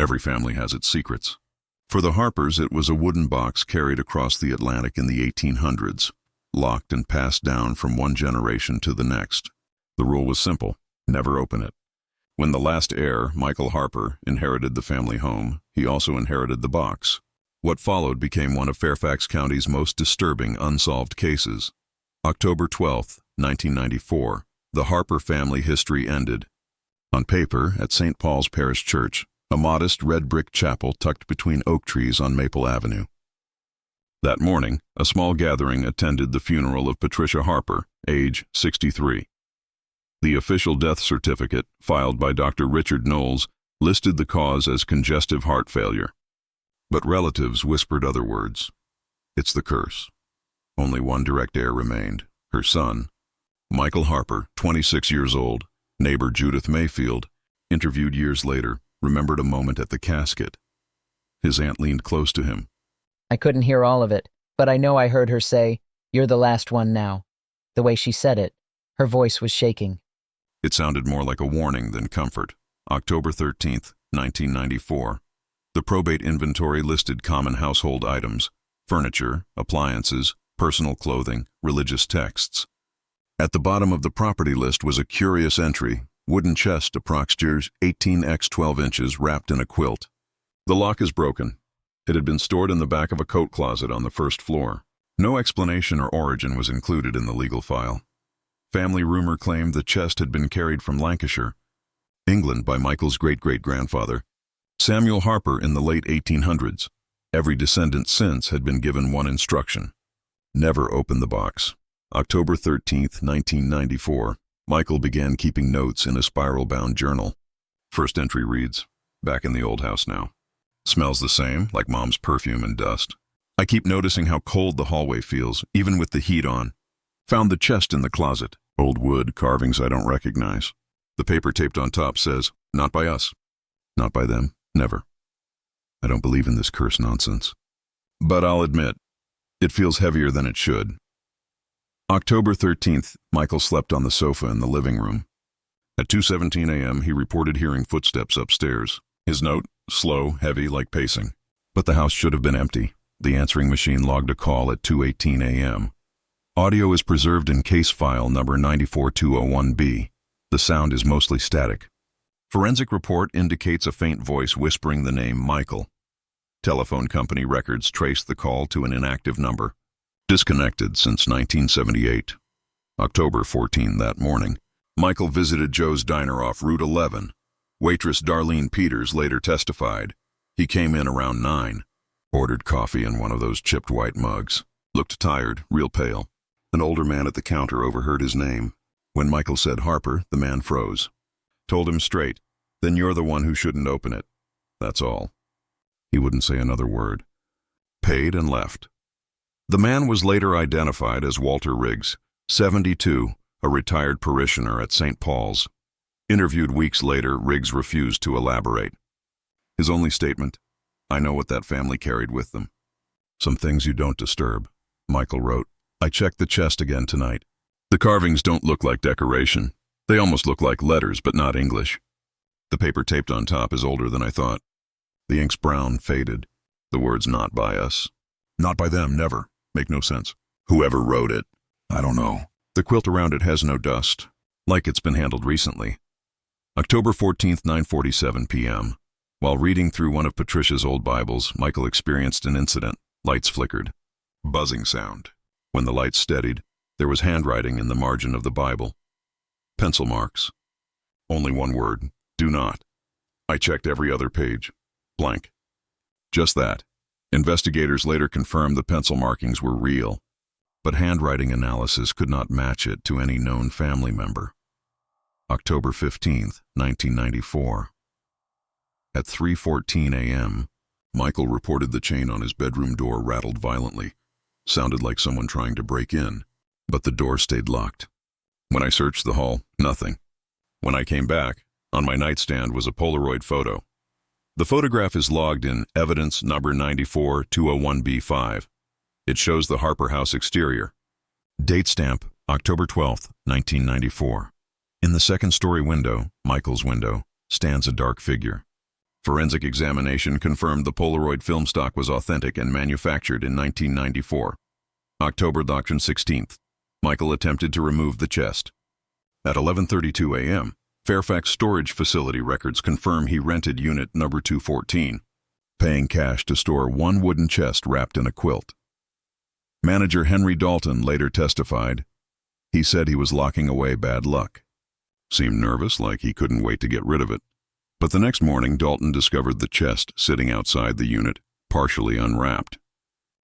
Every family has its secrets. For the Harpers, it was a wooden box carried across the Atlantic in the 1800s, locked and passed down from one generation to the next. The rule was simple: never open it. When the last heir, Michael Harper, inherited the family home, he also inherited the box. What followed became one of Fairfax County's most disturbing unsolved cases. October 12, 1994, the Harper family history ended. On paper, at St. Paul's Parish Church, a modest red brick chapel tucked between oak trees on Maple Avenue. That morning, a small gathering attended the funeral of Patricia Harper, age 63. The official death certificate, filed by Dr. Richard Knowles, listed the cause as congestive heart failure. But relatives whispered other words. It's the curse. Only one direct heir remained, her son. Michael Harper, 26 years old, neighbor Judith Mayfield, interviewed years later, remembered a moment at the casket. His aunt leaned close to him. I couldn't hear all of it, but I know I heard her say, "You're the last one now." The way she said it, her voice was shaking. It sounded more like a warning than comfort. October 13, 1994. The probate inventory listed common household items: furniture, appliances, personal clothing, religious texts. At the bottom of the property list was a curious entry: wooden chest approximately 18 x 12 inches wrapped in a quilt. The lock is broken. It had been stored in the back of a coat closet on the first floor. No explanation or origin was included in the legal file. Family rumor claimed the chest had been carried from Lancashire, England, by Michael's great-great-grandfather, Samuel Harper, in the late 1800s. Every descendant since had been given one instruction: never open the box. October 13, 1994. Michael began keeping notes in a spiral-bound journal. First entry reads, "Back in the old house now. Smells the same, like Mom's perfume and dust. I keep noticing how cold the hallway feels, even with the heat on. Found the chest in the closet. Old wood, carvings I don't recognize. The paper taped on top says, 'Not by us. Not by them. Never.' I don't believe in this curse nonsense. But I'll admit, it feels heavier than it should." October 13th, Michael slept on the sofa in the living room. At 2:17 a.m., he reported hearing footsteps upstairs. His note, slow, heavy, like pacing. But the house should have been empty. The answering machine logged a call at 2:18 a.m. Audio is preserved in case file number 94201B. The sound is mostly static. Forensic report indicates a faint voice whispering the name Michael. Telephone company records trace the call to an inactive number. Disconnected since 1978. October 14 that morning. Michael visited Joe's Diner off Route 11. Waitress Darlene Peters later testified. He came in around 9. Ordered coffee in one of those chipped white mugs. Looked tired, real pale. An older man at the counter overheard his name. When Michael said Harper, the man froze. Told him straight, "Then you're the one who shouldn't open it." That's all. He wouldn't say another word. Paid and left. The man was later identified as Walter Riggs, 72, a retired parishioner at St. Paul's. Interviewed weeks later, Riggs refused to elaborate. His only statement, "I know what that family carried with them." "Some things you don't disturb," Michael wrote. "I checked the chest again tonight. The carvings don't look like decoration. They almost look like letters, but not English. The paper taped on top is older than I thought. The ink's brown, faded. The words 'Not by us.' Not by them, never. Make no sense. Whoever wrote it, I don't know. The quilt around it has no dust, like it's been handled recently." October 14th, 9:47 p.m. While reading through one of Patricia's old Bibles, Michael experienced an incident. Lights flickered. Buzzing sound. When the lights steadied, there was handwriting in the margin of the Bible. Pencil marks. Only one word: "Do not." I checked every other page. Blank. Just that. Investigators later confirmed the pencil markings were real, but handwriting analysis could not match it to any known family member. October 15th, 1994. At 3:14 a.m., Michael reported the chain on his bedroom door rattled violently. Sounded like someone trying to break in, but the door stayed locked. When I searched the hall, nothing. When I came back, on my nightstand was a Polaroid photo. The photograph is logged in evidence number 94201B5. It shows the Harper house exterior. Date stamp, October 12, 1994. In the second-story window, Michael's window, stands a dark figure. Forensic examination confirmed the Polaroid film stock was authentic and manufactured in 1994. October 16th, Michael attempted to remove the chest. At 11:32 a.m., Fairfax storage facility records confirm he rented unit number 214, paying cash to store one wooden chest wrapped in a quilt. Manager Henry Dalton later testified. He said he was locking away bad luck. Seemed nervous, like he couldn't wait to get rid of it. But the next morning, Dalton discovered the chest sitting outside the unit, partially unwrapped.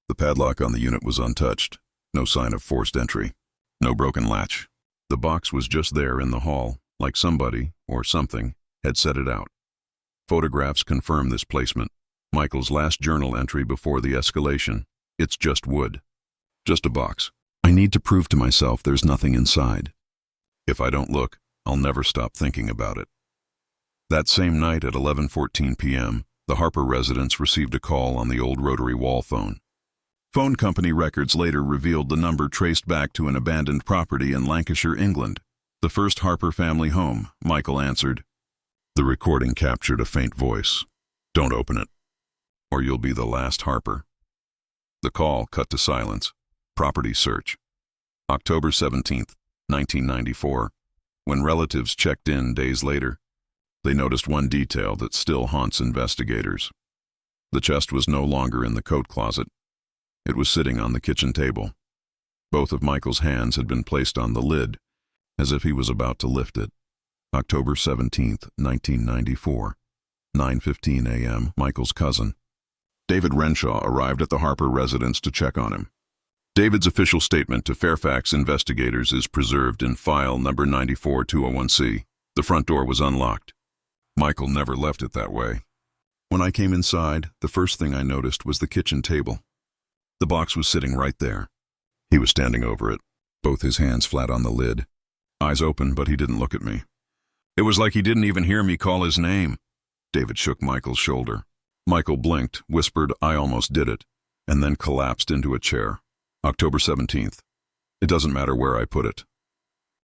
The padlock on the unit was untouched. No sign of forced entry. No broken latch. The box was just there in the hall, like somebody, or something, had set it out. Photographs confirm this placement. Michael's last journal entry before the escalation. It's just wood. Just a box. I need to prove to myself there's nothing inside. If I don't look, I'll never stop thinking about it. That same night at 11:14 p.m., the Harper residence received a call on the old rotary wall phone. Phone company records later revealed the number traced back to an abandoned property in Lancashire, England. The first Harper family home, Michael answered. The recording captured a faint voice. Don't open it, or you'll be the last Harper. The call cut to silence. Property search. October 17th, 1994. When relatives checked in days later, they noticed one detail that still haunts investigators. The chest was no longer in the coat closet. It was sitting on the kitchen table. Both of Michael's hands had been placed on the lid, as if he was about to lift it. October 17th, 1994. 9:15 a.m., Michael's cousin, David Renshaw, arrived at the Harper residence to check on him. David's official statement to Fairfax investigators is preserved in file number 94201C. The front door was unlocked. Michael never left it that way. When I came inside, the first thing I noticed was the kitchen table. The box was sitting right there. He was standing over it, both his hands flat on the lid, eyes open, but he didn't look at me. It was like he didn't even hear me call his name. David shook Michael's shoulder. Michael blinked, whispered, "I almost did it," and then collapsed into a chair. October 17th. It doesn't matter where I put it.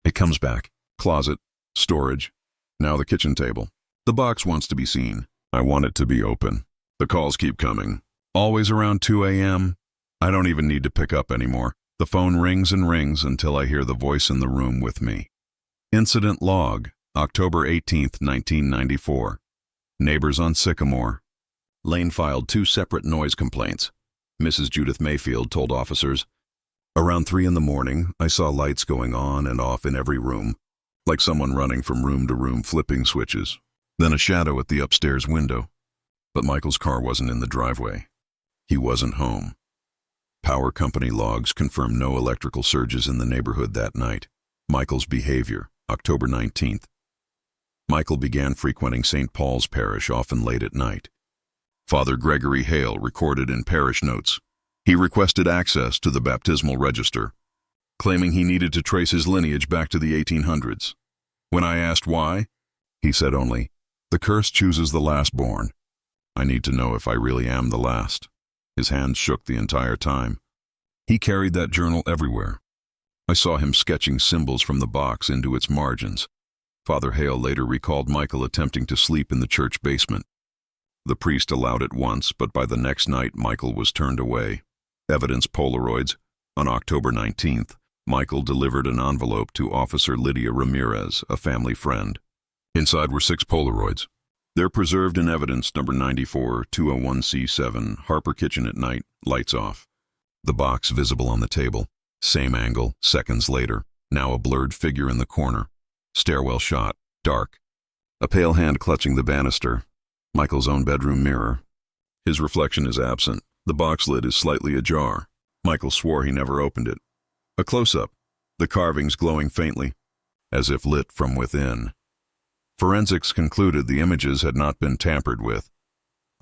It comes back. Closet, storage, now the kitchen table. The box wants to be seen. I want it to be open. The calls keep coming. Always around 2 a.m. I don't even need to pick up anymore. The phone rings and rings until I hear the voice in the room with me. Incident log, October 18th, 1994. Neighbors on Sycamore. Lane filed 2 separate noise complaints. Mrs. Judith Mayfield told officers, "Around 3 in the morning, I saw lights going on and off in every room, like someone running from room to room flipping switches. Then a shadow at the upstairs window. But Michael's car wasn't in the driveway. He wasn't home." Power company logs confirm no electrical surges in the neighborhood that night. Michael's behavior, October 19th. Michael began frequenting St. Paul's Parish often late at night. Father Gregory Hale recorded in parish notes. He requested access to the baptismal register, claiming he needed to trace his lineage back to the 1800s. When I asked why, he said only, "The curse chooses the last born. I need to know if I really am the last." His hands shook the entire time. He carried that journal everywhere. I saw him sketching symbols from the box into its margins. Father Hale later recalled Michael attempting to sleep in the church basement. The priest allowed it once, but by the next night Michael was turned away. Evidence Polaroids. On October 19th, Michael delivered an envelope to Officer Lydia Ramirez, a family friend. Inside were 6 Polaroids. They're preserved in evidence number 94201C7, Harper kitchen at night, lights off. The box visible on the table. Same angle, seconds later. Now a blurred figure in the corner. Stairwell shot, dark. A pale hand clutching the banister. Michael's own bedroom mirror. His reflection is absent. The box lid is slightly ajar. Michael swore he never opened it. A close-up. The carvings glowing faintly, as if lit from within. Forensics concluded the images had not been tampered with.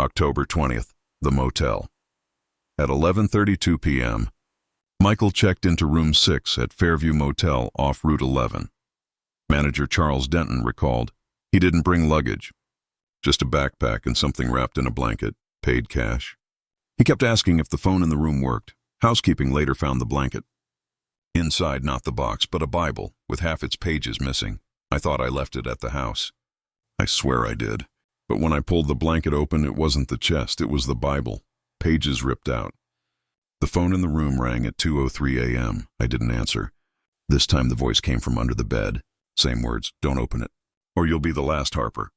October 20th, the motel. At 11:32 p.m., Michael checked into room 6 at Fairview Motel off Route 11. Manager Charles Denton recalled, he didn't bring luggage. Just a backpack and something wrapped in a blanket, paid cash. He kept asking if the phone in the room worked. Housekeeping later found the blanket. Inside, not the box, but a Bible, with half its pages missing. I thought I left it at the house. I swear I did, But when I pulled the blanket open, it wasn't the chest, it was the Bible. Pages ripped out. The phone in the room rang at 2:03 a.m. I didn't answer. This time the voice came from under the bed. Same words, don't open it, or you'll be the last, Harper.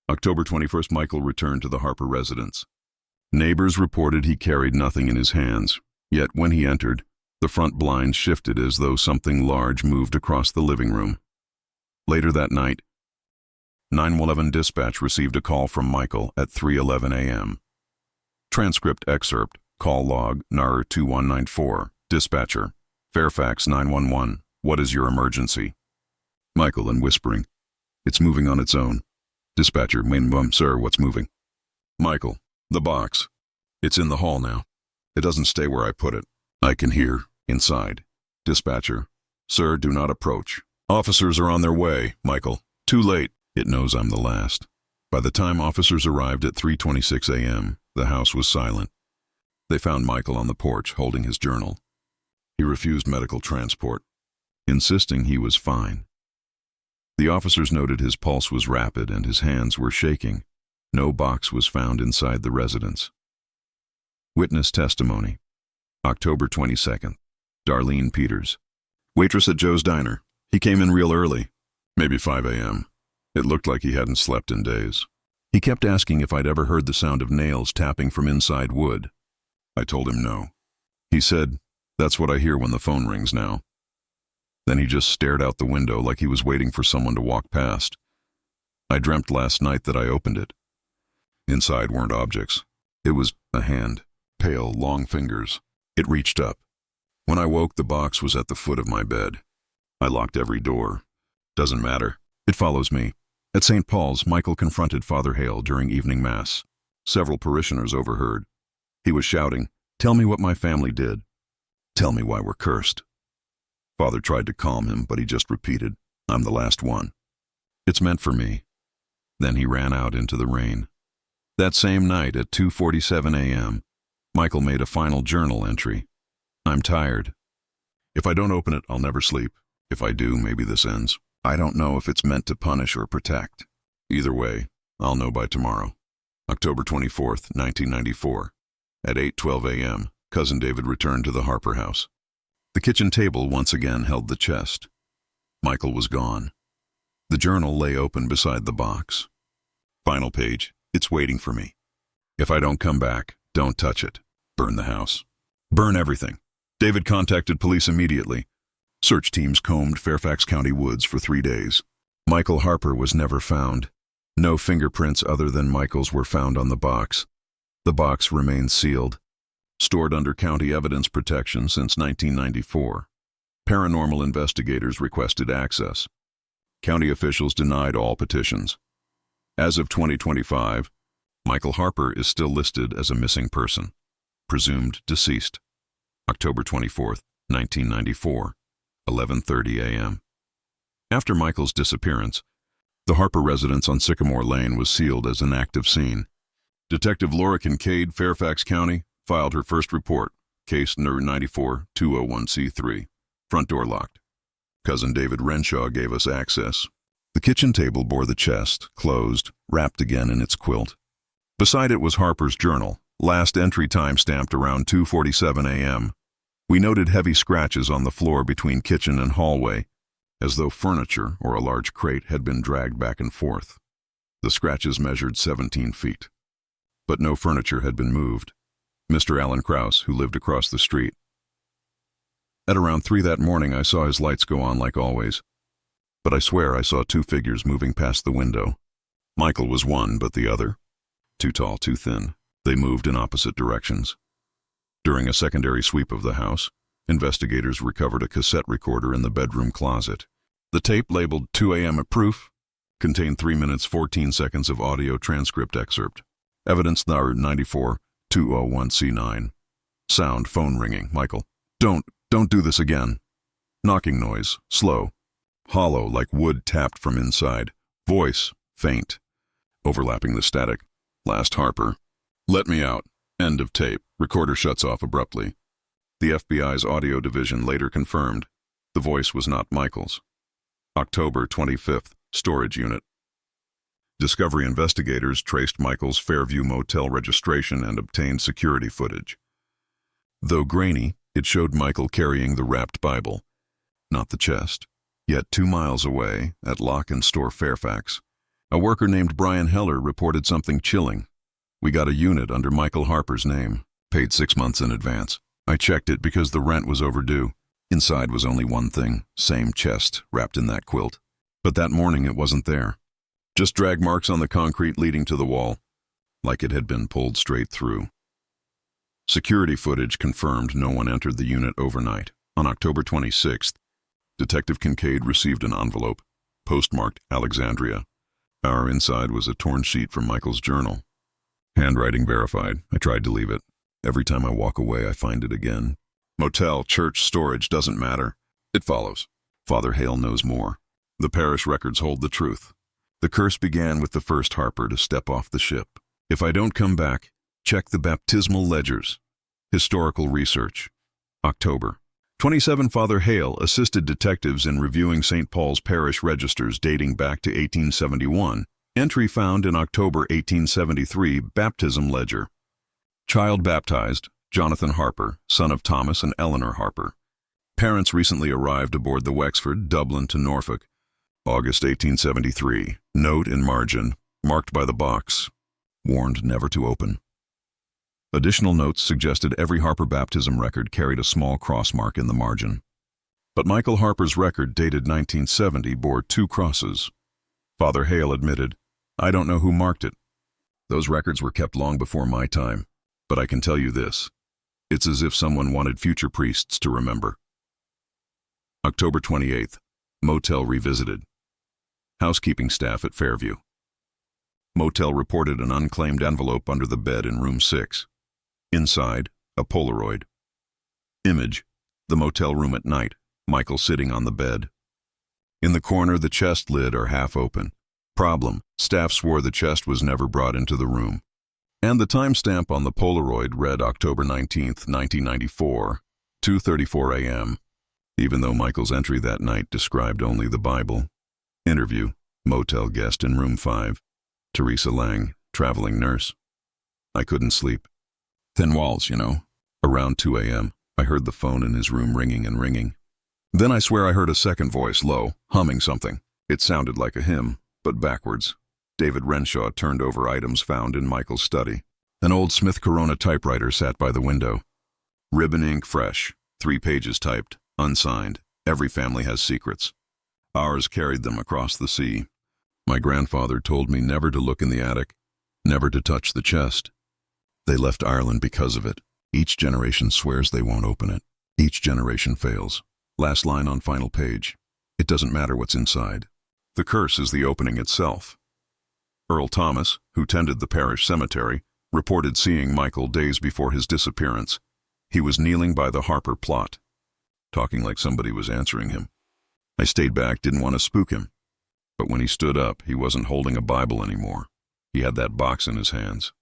October 21st, Michael returned to the Harper residence. Neighbors reported he carried nothing in his hands, yet when he entered, the front blinds shifted as though something large moved across the living room. Later that night, 911 dispatch received a call from Michael at 3:11 a.m. Transcript excerpt, call log, NAR 2194, dispatcher, Fairfax 911, what is your emergency? Michael, and whispering, it's moving on its own. Dispatcher, sir, what's moving? Michael, the box. It's in the hall now. It doesn't stay where I put it. I can hear, inside. Dispatcher, sir, do not approach. Officers are on their way, Michael. Too late. It knows I'm the last. By the time officers arrived at 3:26 a.m., the house was silent. They found Michael on the porch holding his journal. He refused medical transport, insisting he was fine. The officers noted his pulse was rapid and his hands were shaking. No box was found inside the residence. Witness testimony. October 22nd. Darlene Peters. Waitress at Joe's Diner. He came in real early, maybe 5 a.m. It looked like he hadn't slept in days. He kept asking if I'd ever heard the sound of nails tapping from inside wood. I told him no. He said, that's what I hear when the phone rings now. Then he just stared out the window like he was waiting for someone to walk past. I dreamt last night that I opened it. Inside weren't objects. It was a hand, pale, long fingers. It reached up. When I woke, the box was at the foot of my bed. I locked every door. Doesn't matter. It follows me. At St. Paul's, Michael confronted Father Hale during evening mass. Several parishioners overheard. He was shouting, tell me what my family did. Tell me why we're cursed. Father tried to calm him, but he just repeated, I'm the last one. It's meant for me. Then he ran out into the rain. That same night at 2:47 a.m., Michael made a final journal entry. I'm tired. If I don't open it, I'll never sleep. If I do, maybe this ends. I don't know if it's meant to punish or protect. Either way, I'll know by tomorrow. October 24th, 1994. At 8:12 a.m., Cousin David returned to the Harper house. The kitchen table once again held the chest. Michael was gone. The journal lay open beside the box. Final page, it's waiting for me. If I don't come back, don't touch it. Burn the house. Burn everything. David contacted police immediately. Search teams combed Fairfax County woods for 3 days. Michael Harper was never found. No fingerprints other than Michael's were found on the box. The box remained sealed, stored under county evidence protection since 1994. Paranormal investigators requested access. County officials denied all petitions. As of 2025, Michael Harper is still listed as a missing person, presumed deceased. October 24th, 1994. 11:30 a.m. After Michael's disappearance, the Harper residence on Sycamore Lane was sealed as an active scene. Detective Laura Kincaid, Fairfax County, filed her first report, case number 94-201C3. Front door locked. Cousin David Renshaw gave us access. The kitchen table bore the chest, closed, wrapped again in its quilt. Beside it was Harper's journal, last entry time stamped around 2:47 a.m. We noted heavy scratches on the floor between kitchen and hallway, as though furniture or a large crate had been dragged back and forth. The scratches measured 17 feet. But no furniture had been moved. Mr. Alan Krause, who lived across the street. At around 3 that morning, I saw his lights go on like always. But I swear I saw 2 figures moving past the window. Michael was one, but the other, too tall, too thin. They moved in opposite directions. During a secondary sweep of the house, investigators recovered a cassette recorder in the bedroom closet. The tape, labeled 2 a.m. Proof, contained 3 minutes 14 seconds of audio transcript excerpt. Evidence number 94-201C9. Sound, phone ringing. Michael. Don't do this again. Knocking noise, slow. Hollow, like wood tapped from inside. Voice, faint. Overlapping the static. Last Harper. Let me out. End of tape. Recorder shuts off abruptly. The FBI's audio division later confirmed the voice was not Michael's. October 25th, storage unit. Discovery investigators traced Michael's Fairview motel registration and obtained security footage. Though grainy, it showed Michael carrying the wrapped Bible, not the chest. Yet 2 miles away, at Lock and Store Fairfax, a worker named Brian Heller reported something chilling. We got a unit under Michael Harper's name, paid 6 months in advance. I checked it because the rent was overdue. Inside was only one thing, same chest wrapped in that quilt. But that morning it wasn't there. Just drag marks on the concrete leading to the wall, like it had been pulled straight through. Security footage confirmed no one entered the unit overnight. On October 26th, Detective Kincaid received an envelope, postmarked Alexandria. Our inside was a torn sheet from Michael's journal. Handwriting verified. I tried to leave it. Every time I walk away, I find it again. Motel, church, storage, doesn't matter. It follows. Father Hale knows more. The parish records hold the truth. The curse began with the first Harper to step off the ship. If I don't come back, check the baptismal ledgers. Historical research. October. 27 Father Hale assisted detectives in reviewing St. Paul's parish registers dating back to 1871. Entry found in October 1873, baptism ledger. Child baptized, Jonathan Harper, son of Thomas and Eleanor Harper. Parents recently arrived aboard the Wexford, Dublin to Norfolk. August 1873. Note in margin, marked by the box. Warned never to open. Additional notes suggested every Harper baptism record carried a small cross mark in the margin. But Michael Harper's record, dated 1970, bore 2 crosses. Father Hale admitted, "I don't know who marked it. Those records were kept long before my time, but I can tell you this. It's as if someone wanted future priests to remember." October 28th. Motel revisited. Housekeeping staff at Fairview. Motel reported an unclaimed envelope under the bed in room 6. Inside, a Polaroid. Image, the motel room at night, Michael sitting on the bed. In the corner, the chest lid are half open. Problem, staff swore the chest was never brought into the room. And the timestamp on the Polaroid read October 19th, 1994, 2:34 a.m., even though Michael's entry that night described only the Bible. Interview, motel guest in room 5. Teresa Lang, traveling nurse. I couldn't sleep. Thin walls, you know. Around 2 a.m., I heard the phone in his room ringing and ringing. Then I swear I heard a second voice, low, humming something. It sounded like a hymn, but backwards. David Renshaw turned over items found in Michael's study. An old Smith Corona typewriter sat by the window. Ribbon ink fresh, 3 pages typed, unsigned. Every family has secrets. Ours carried them across the sea. My grandfather told me never to look in the attic, never to touch the chest. They left Ireland because of it. Each generation swears they won't open it. Each generation fails. Last line on final page. It doesn't matter what's inside. The curse is the opening itself. Earl Thomas, who tended the parish cemetery, reported seeing Michael days before his disappearance. He was kneeling by the Harper plot, talking like somebody was answering him. I stayed back, didn't want to spook him. But when he stood up, he wasn't holding a Bible anymore. He had that box in his hands.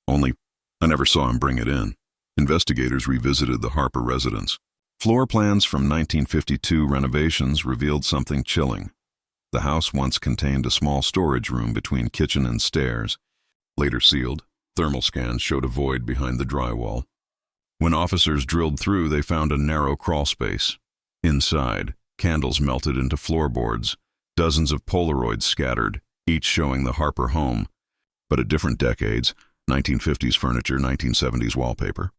Only, I never saw him bring it in. Investigators revisited the Harper residence. Floor plans from 1952 renovations revealed something chilling. The house once contained a small storage room between kitchen and stairs. Later sealed, thermal scans showed a void behind the drywall. When officers drilled through, they found a narrow crawl space. Inside, candles melted into floorboards, dozens of Polaroids scattered, each showing the Harper home, but at different decades, 1950s furniture, 1970s wallpaper.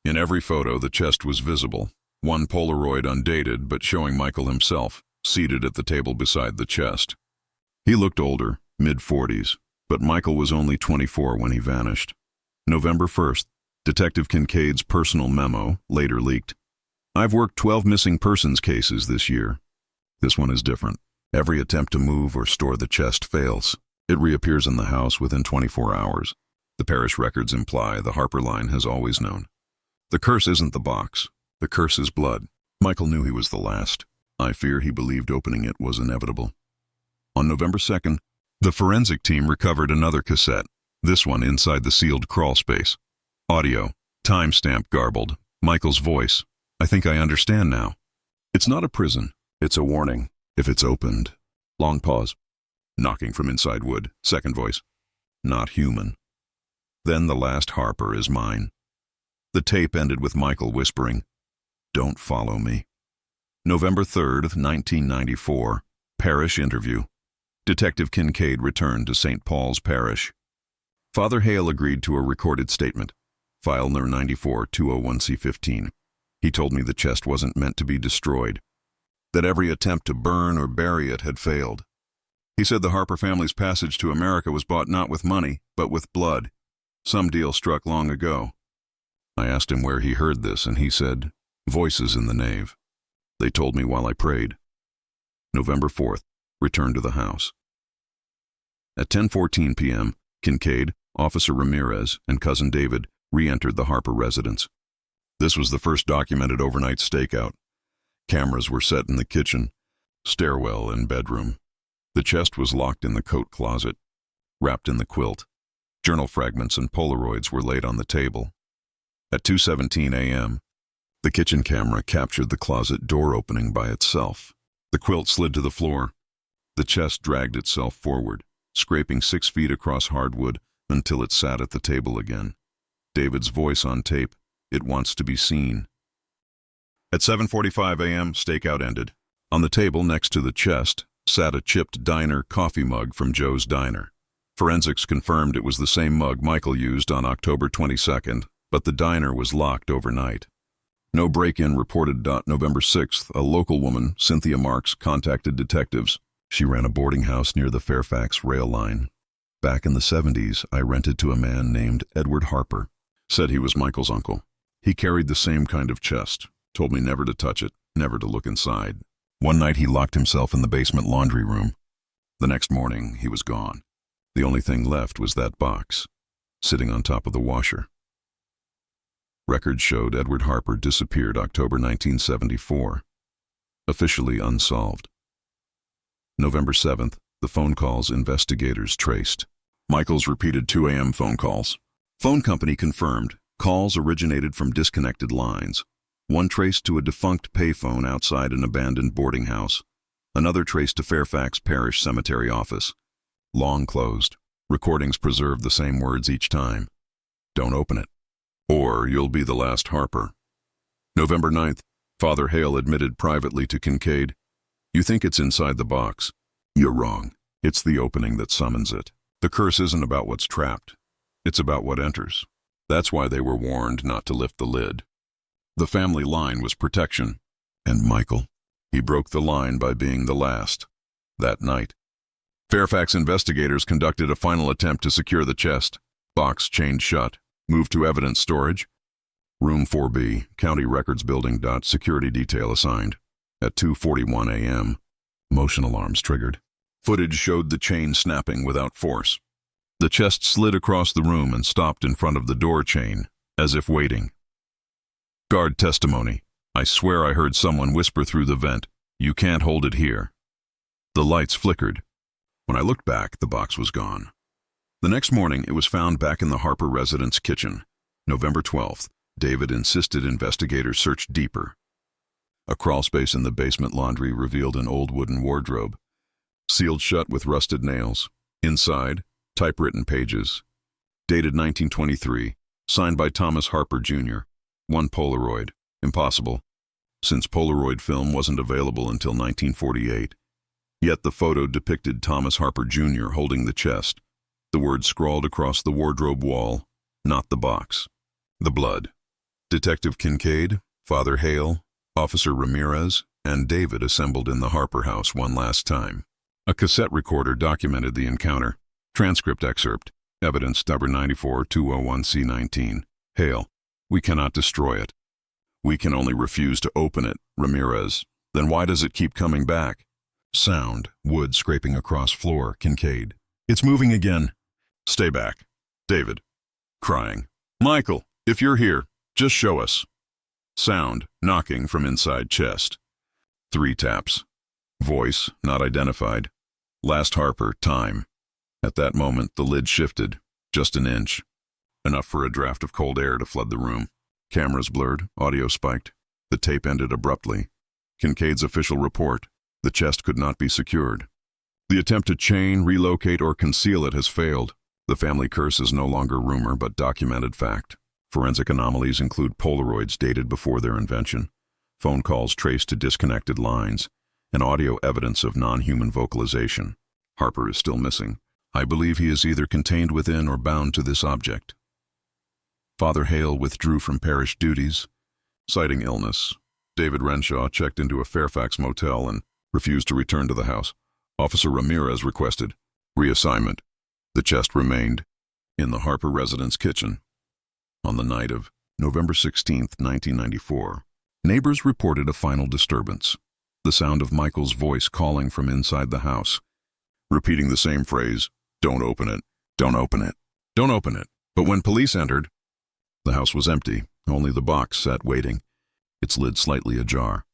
In every photo, the chest was visible. One Polaroid undated, but showing Michael himself, seated at the table beside the chest. He looked older, mid-40s, but Michael was only 24 when he vanished. November 1st, Detective Kincaid's personal memo, later leaked. I've worked 12 missing persons cases this year. This one is different. Every attempt to move or store the chest fails. It reappears in the house within 24 hours. The parish records imply the Harper line has always known. The curse isn't the box. The curse is blood. Michael knew he was the last. I fear he believed opening it was inevitable. On November 2nd, the forensic team recovered another cassette, this one inside the sealed crawl space. Audio, timestamp garbled, Michael's voice. I think I understand now. It's not a prison. It's a warning. If it's opened. Long pause. Knocking from inside wood. Second voice. Not human. Then the last Harper is mine. The tape ended with Michael whispering, "Don't follow me." November 3rd, 1994. Parish interview. Detective Kincaid returned to St. Paul's Parish. Father Hale agreed to a recorded statement. File No. 94-201C15. He told me the chest wasn't meant to be destroyed, that every attempt to burn or bury it had failed. He said the Harper family's passage to America was bought not with money, but with blood. Some deal struck long ago. I asked him where he heard this, and he said, "Voices in the nave. They told me while I prayed." November 4th, returned to the house. At 10:14 p.m., Kincaid, Officer Ramirez, and Cousin David re-entered the Harper residence. This was the first documented overnight stakeout. Cameras were set in the kitchen, stairwell, and bedroom. The chest was locked in the coat closet, wrapped in the quilt. Journal fragments and Polaroids were laid on the table. At 2:17 a.m., the kitchen camera captured the closet door opening by itself. The quilt slid to the floor. The chest dragged itself forward, scraping 6 feet across hardwood until it sat at the table again. David's voice on tape, "It wants to be seen." At 7:45 a.m., stakeout ended. On the table next to the chest sat a chipped diner coffee mug from Joe's Diner. Forensics confirmed it was the same mug Michael used on October 22nd, but the diner was locked overnight. No break-in reported. November 6th, a local woman, Cynthia Marks, contacted detectives. She ran a boarding house near the Fairfax rail line. "Back in the 70s, I rented to a man named Edward Harper. Said he was Michael's uncle. He carried the same kind of chest. Told me never to touch it, never to look inside. One night he locked himself in the basement laundry room. The next morning, he was gone. The only thing left was that box, sitting on top of the washer." Records showed Edward Harper disappeared October 1974. Officially unsolved. November 7th, the phone calls investigators traced. Michael's repeated 2 a.m. phone calls. Phone company confirmed calls originated from disconnected lines. One traced to a defunct payphone outside an abandoned boarding house. Another traced to Fairfax Parish Cemetery office. Long closed. Recordings preserved the same words each time. "Don't open it, or you'll be the last Harper." November 9th, Father Hale admitted privately to Kincaid, "You think it's inside the box. You're wrong. It's the opening that summons it. The curse isn't about what's trapped. It's about what enters. That's why they were warned not to lift the lid." The family line was protection. And Michael, he broke the line by being the last. That night, Fairfax investigators conducted a final attempt to secure the chest. Box chained shut. Moved to evidence storage. Room 4B, County Records Building. Security detail assigned. At 2:41 a.m., motion alarms triggered. Footage showed the chain snapping without force. The chest slid across the room and stopped in front of the door chain, as if waiting. Guard testimony. "I swear I heard someone whisper through the vent, 'You can't hold it here.' The lights flickered. When I looked back, the box was gone." The next morning, it was found back in the Harper residence kitchen. November 12th, David insisted investigators search deeper. A crawlspace in the basement laundry revealed an old wooden wardrobe, sealed shut with rusted nails. Inside, typewritten pages. Dated 1923, signed by Thomas Harper, Jr. One Polaroid. Impossible, since Polaroid film wasn't available until 1948. Yet the photo depicted Thomas Harper, Jr. holding the chest. The words scrawled across the wardrobe wall, "Not the box." The blood. Detective Kincaid, Father Hale, Officer Ramirez, and David assembled in the Harper house one last time. A cassette recorder documented the encounter. Transcript excerpt. Evidence number 94-201C19. Hale, "We cannot destroy it. We can only refuse to open it." Ramirez, "Then why does it keep coming back?" Sound. Wood scraping across floor. Kincaid, "It's moving again." "Stay back." David, crying, "Michael, if you're here, just show us." Sound. Knocking from inside chest. 3 taps. Voice, not identified. "Last Harper, time." At that moment, the lid shifted, just an inch. Enough for a draft of cold air to flood the room. Cameras blurred, audio spiked. The tape ended abruptly. Kincaid's official report. The chest could not be secured. The attempt to chain, relocate, or conceal it has failed. The family curse is no longer rumor but documented fact. Forensic anomalies include Polaroids dated before their invention, phone calls traced to disconnected lines, and audio evidence of non-human vocalization. Harper is still missing. I believe he is either contained within or bound to this object. Father Hale withdrew from parish duties, citing illness. David Renshaw checked into a Fairfax motel and refused to return to the house. Officer Ramirez requested reassignment. The chest remained in the Harper residence kitchen. On the night of November 16, 1994, neighbors reported a final disturbance. The sound of Michael's voice calling from inside the house, repeating the same phrase, "Don't open it, don't open it, don't open it." But when police entered, the house was empty. Only the box sat waiting, its lid slightly ajar.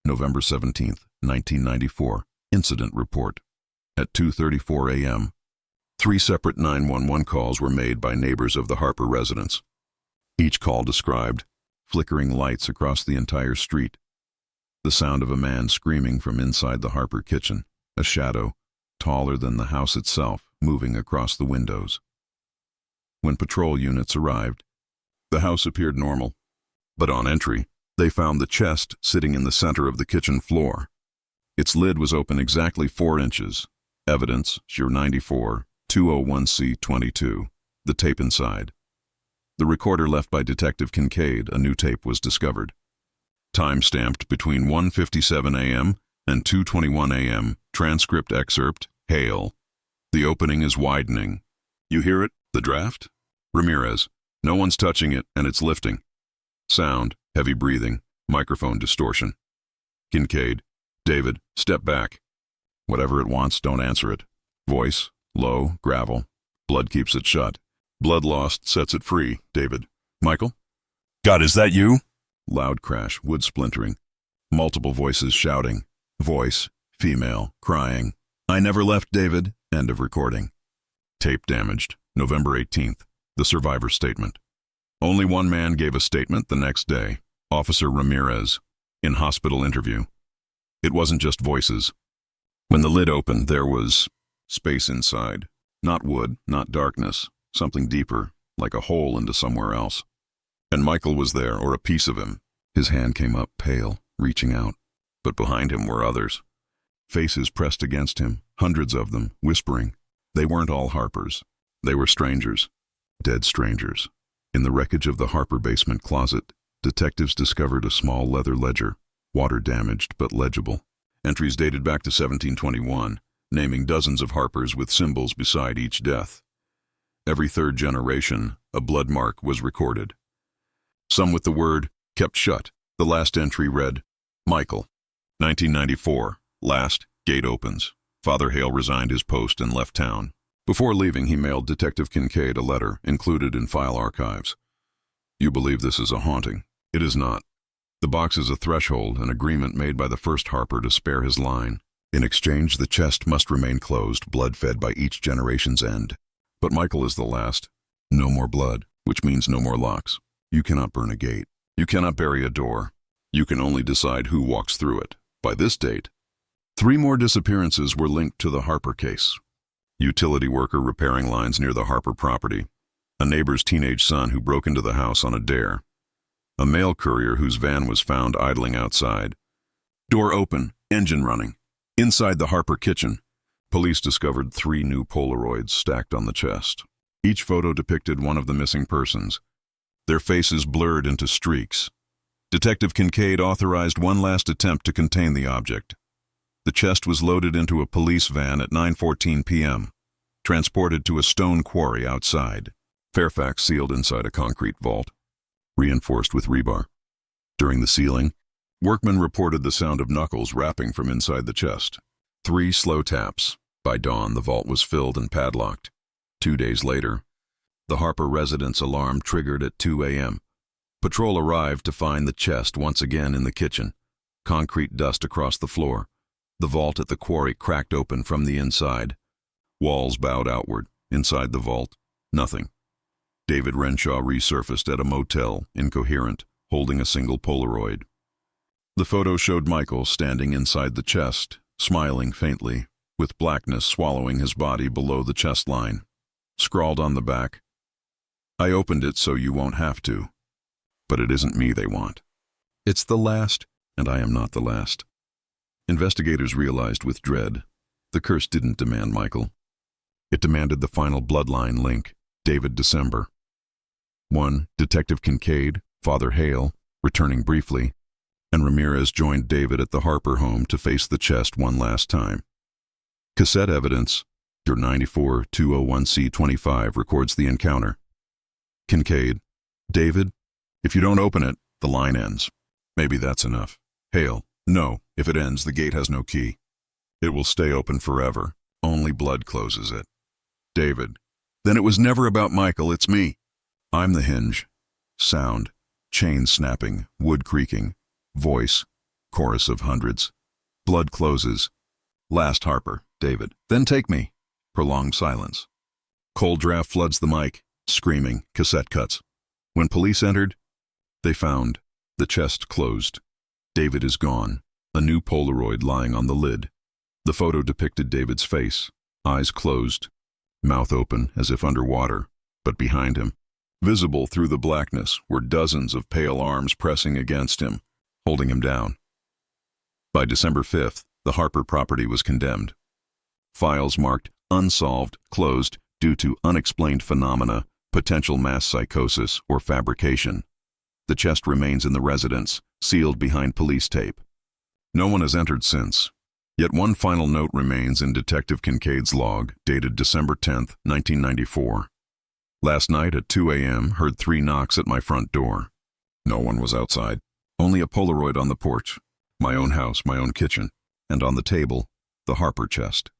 November 17, 1994, incident report. At 2:34 a.m., 3 separate 911 calls were made by neighbors of the Harper residence. Each call described flickering lights across the entire street, the sound of a man screaming from inside the Harper kitchen, a shadow, taller than the house itself, moving across the windows. When patrol units arrived, the house appeared normal, but on entry, they found the chest sitting in the center of the kitchen floor. Its lid was open exactly 4 inches. Evidence, SURE 94, 201C22, the tape inside. The recorder left by Detective Kincaid, a new tape was discovered. Time-stamped between 1:57 a.m. and 2:21 a.m., transcript excerpt, Hale. The opening is widening. You hear it? The draft? Ramirez. No one's touching it, and it's lifting. Sound, heavy breathing, microphone distortion. Kincaid. David, step back. Whatever it wants, don't answer it. Voice, low, gravel. Blood keeps it shut. Blood lost sets it free. David. Michael? God, is that you? Loud crash, wood splintering. Multiple voices shouting. Voice, female, crying. I never left, David. End of recording. Tape damaged. November 18th. The survivor statement. Only one man gave a statement the next day. Officer Ramirez. In hospital interview. It wasn't just voices. When the lid opened, there was space inside. Not wood, not darkness. Something deeper, like a hole into somewhere else. And Michael was there, or a piece of him. His hand came up, pale, reaching out. But behind him were others. Faces pressed against him, hundreds of them, whispering. They weren't all Harpers. They were strangers. Dead strangers. In the wreckage of the Harper basement closet, detectives discovered a small leather ledger, water-damaged but legible. Entries dated back to 1721, naming dozens of Harpers with symbols beside each death. Every 3rd generation, a blood mark was recorded. Some with the word, kept shut. The last entry read, Michael, 1994, last, gate opens. Father Hale resigned his post and left town. Before leaving, he mailed Detective Kincaid a letter included in file archives. You believe this is a haunting. It is not. The box is a threshold, an agreement made by the first Harper to spare his line. In exchange, the chest must remain closed, blood fed by each generation's end. But Michael is the last. No more blood, which means no more locks. You cannot burn a gate. You cannot bury a door. You can only decide who walks through it. By this date, 3 more disappearances were linked to the Harper case. Utility worker repairing lines near the Harper property. A neighbor's teenage son who broke into the house on a dare. A mail courier whose van was found idling outside. Door open, engine running. Inside the Harper kitchen, police discovered 3 new Polaroids stacked on the chest. Each photo depicted one of the missing persons, their faces blurred into streaks. Detective Kincaid authorized one last attempt to contain the object. The chest was loaded into a police van at 9:14 p.m., transported to a stone quarry outside. Fairfax sealed inside a concrete vault, reinforced with rebar. During the sealing, workmen reported the sound of knuckles rapping from inside the chest. 3 slow taps. By dawn, the vault was filled and padlocked. 2 days later, the Harper residence alarm triggered at 2 a.m. Patrol arrived to find the chest once again in the kitchen. Concrete dust across the floor. The vault at the quarry cracked open from the inside. Walls bowed outward. Inside the vault, nothing. David Renshaw resurfaced at a motel, incoherent, holding a single Polaroid. The photo showed Michael standing inside the chest, smiling faintly. with blackness swallowing his body below the chest line. Scrawled on the back, "I opened it so you won't have to. But it isn't me they want. It's the last, and I am not the last." Investigators realized with dread, the curse didn't demand Michael. It demanded the final bloodline link, David December. One, Detective Kincaid, Father Hale, returning briefly, and Ramirez joined David at the Harper home to face the chest one last time. Cassette evidence, your 94-201C25 records the encounter. Kincaid, "David, if you don't open it, the line ends." "Maybe that's enough." Hale, "No, if it ends, the gate has no key. It will stay open forever. Only blood closes it." David, "Then it was never about Michael, it's me." "I'm the hinge." Sound, chain snapping, wood creaking, voice, chorus of hundreds. Blood closes. "Last Harper." David, "Then take me." Prolonged silence. Cold draft floods the mic, screaming, cassette cuts. When police entered, they found the chest closed. David is gone, a new Polaroid lying on the lid. The photo depicted David's face, eyes closed, mouth open as if underwater, but behind him, visible through the blackness, were dozens of pale arms pressing against him, holding him down. By December 5th, the Harper property was condemned. Files marked unsolved, closed, due to unexplained phenomena, potential mass psychosis, or fabrication. The chest remains in the residence, sealed behind police tape. No one has entered since. Yet one final note remains in Detective Kincaid's log, dated December 10th, 1994. "Last night at 2 a.m., heard 3 knocks at my front door. No one was outside. Only a Polaroid on the porch. My own house, my own kitchen. And on the table, the Harper chest."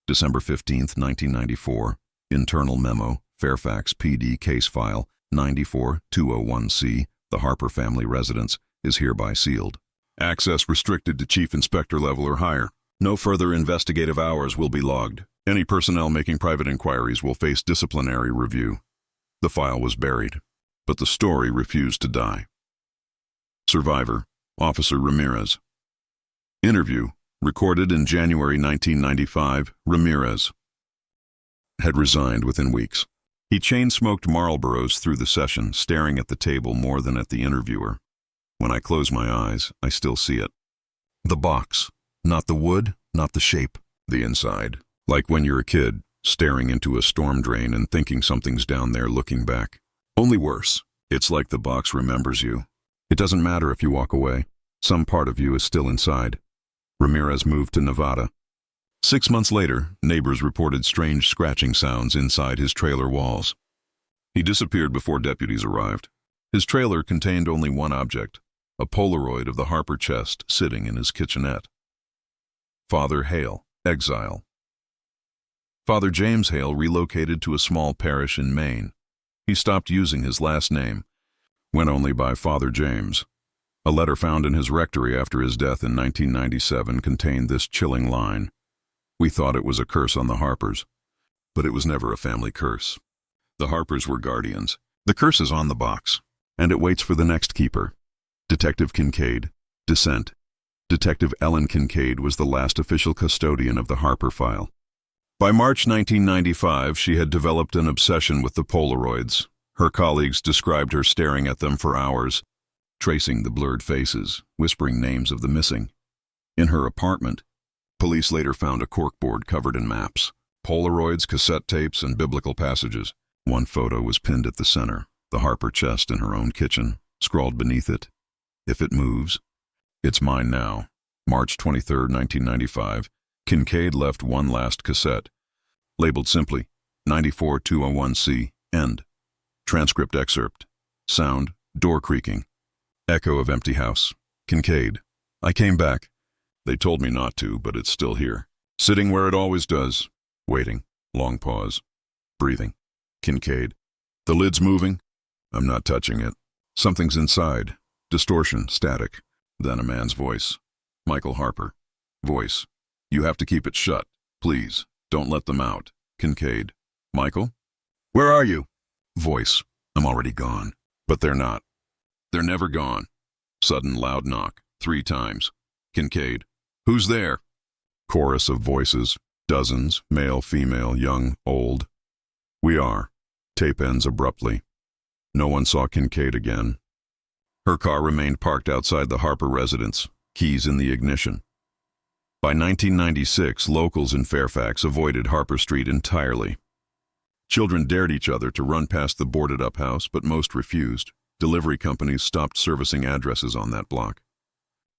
December 15th, 1994. Internal memo, Fairfax PD case file 94-201C, the Harper family residence, is hereby sealed. Access restricted to chief inspector level or higher. No further investigative hours will be logged. Any personnel making private inquiries will face disciplinary review. The file was buried, but the story refused to die. Survivor, Officer Ramirez. Interview, recorded in January 1995, Ramirez had resigned within weeks. He chain-smoked Marlboros through the session, staring at the table more than at the interviewer. When I close my eyes, I still see it. The box. Not the wood, not the shape. The inside. Like when you're a kid, staring into a storm drain and thinking something's down there looking back. Only worse. It's like the box remembers you. It doesn't matter if you walk away. Some part of you is still inside. Ramirez moved to Nevada. 6 months later, neighbors reported strange scratching sounds inside his trailer walls. He disappeared before deputies arrived. His trailer contained only one object, a Polaroid of the Harper chest sitting in his kitchenette. Father Hale, exile. Father James Hale relocated to a small parish in Maine. He stopped using his last name, went only by Father James. A letter found in his rectory after his death in 1997 contained this chilling line: "We thought it was a curse on the Harpers, but it was never a family curse. The Harpers were guardians. The curse is on the box, and it waits for the next keeper." Detective Kincaid, Descent. Detective Ellen Kincaid was the last official custodian of the Harper file. By March 1995, she had developed an obsession with the Polaroids. Her colleagues described her staring at them for hours, tracing the blurred faces, whispering names of the missing. In her apartment, police later found a corkboard covered in maps, Polaroids, cassette tapes, and biblical passages. One photo was pinned at the center, the Harper chest in her own kitchen, scrawled beneath it, "If it moves, it's mine now." March 23, 1995, Kincaid left one last cassette, labeled simply 94-201C, end. Transcript excerpt. Sound, door creaking. Echo of empty house. Kincaid, "I came back. They told me not to, but it's still here. Sitting where it always does. Waiting. Long pause. Breathing. Kincaid, "The lid's moving. I'm not touching it. Something's inside. Distortion, static." Then a man's voice. Michael Harper. Voice, "You have to keep it shut. Please, don't let them out." Kincaid, "Michael? Where are you?" Voice, "I'm already gone." But they're not. They're never gone. Sudden loud knock, 3 times. Kincaid, "Who's there?" Chorus of voices, Dozens, male, female, young, old. We are. Tape ends abruptly. No one saw Kincaid again. Her car remained parked outside the Harper residence, keys in the ignition. By 1996, locals in Fairfax avoided Harper Street entirely. Children dared each other to run past the boarded-up house, but most refused. Delivery companies stopped servicing addresses on that block.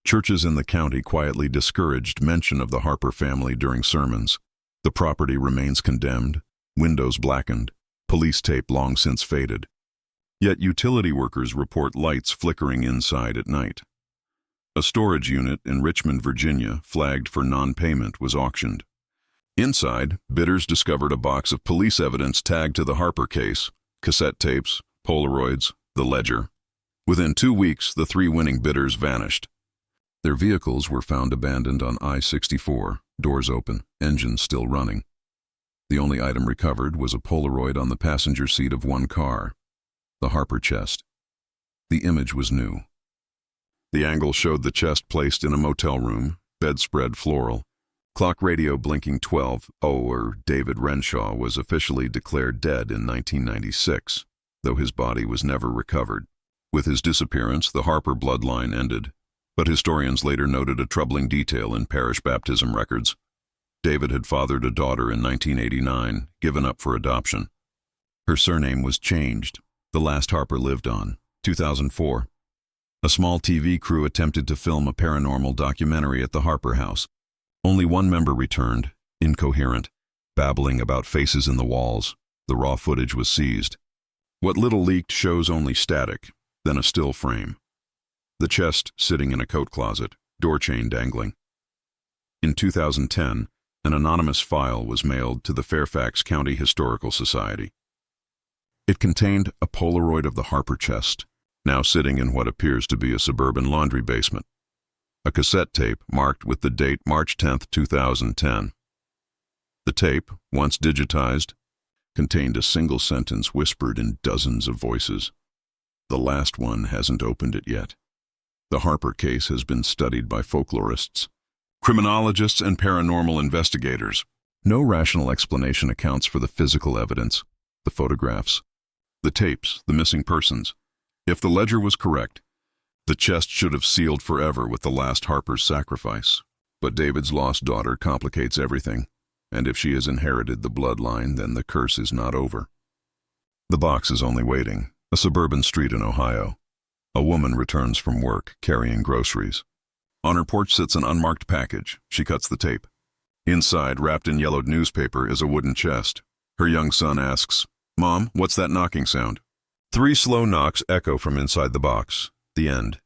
Churches in the county quietly discouraged mention of the Harper family during sermons. The property remains condemned, windows blackened, police tape long since faded. Yet utility workers report lights flickering inside at night. A storage unit in Richmond, Virginia, flagged for non-payment, was auctioned. Inside, bidders discovered a box of police evidence tagged to the Harper case: cassette tapes, Polaroids, the ledger. Within 2 weeks, the 3 winning bidders vanished. Their vehicles were found abandoned on I-64, doors open, engines still running. The only item recovered was a Polaroid on the passenger seat of one car, the Harper chest. The image was new. The angle showed the chest placed in a motel room, bedspread floral. Clock radio blinking 12:00. David Renshaw was officially declared dead in 1996, though his body was never recovered. With his disappearance, the Harper bloodline ended, but historians later noted a troubling detail in parish baptism records. David had fathered a daughter in 1989, given up for adoption. Her surname was changed. The last Harper lived on, 2004. A small TV crew attempted to film a paranormal documentary at the Harper house. Only one member returned, incoherent, babbling about faces in the walls. The raw footage was seized. What little leaked shows only static, then a still frame. The chest sitting in a coat closet, door chain dangling. In 2010, an anonymous file was mailed to the Fairfax County Historical Society. It contained a Polaroid of the Harper chest, now sitting in what appears to be a suburban laundry basement. A cassette tape marked with the date March 10, 2010. The tape, once digitized, contained a single sentence whispered in dozens of voices. The last one hasn't opened it yet. The Harper case has been studied by folklorists, criminologists, and paranormal investigators. No rational explanation accounts for the physical evidence, the photographs, the tapes, the missing persons. If the ledger was correct, the chest should have sealed forever with the last Harper's sacrifice. But David's lost daughter complicates everything, and if she has inherited the bloodline, then the curse is not over. The box is only waiting, a suburban street in Ohio. A woman returns from work, carrying groceries. On her porch sits an unmarked package. She cuts the tape. Inside, wrapped in yellowed newspaper, is a wooden chest. Her young son asks, "Mom, what's that knocking sound?" 3 slow knocks echo from inside the box. The end.